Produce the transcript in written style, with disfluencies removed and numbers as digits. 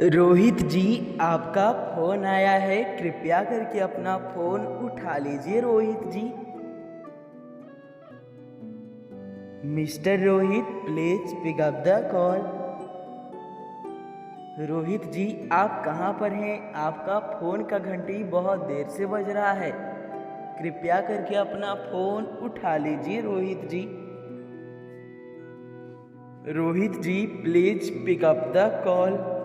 रोहित जी, आपका फोन आया है। कृपया करके अपना फोन उठा लीजिए Rohit ji. Mister Rohit, please pick up the call. Rohit ji, आप कहाँ पर हैं? आपका फोन का घंटी बहुत देर से बज रहा है। कृपया करके अपना फोन उठा लीजिए Rohit ji. Rohit ji, please pick up the call.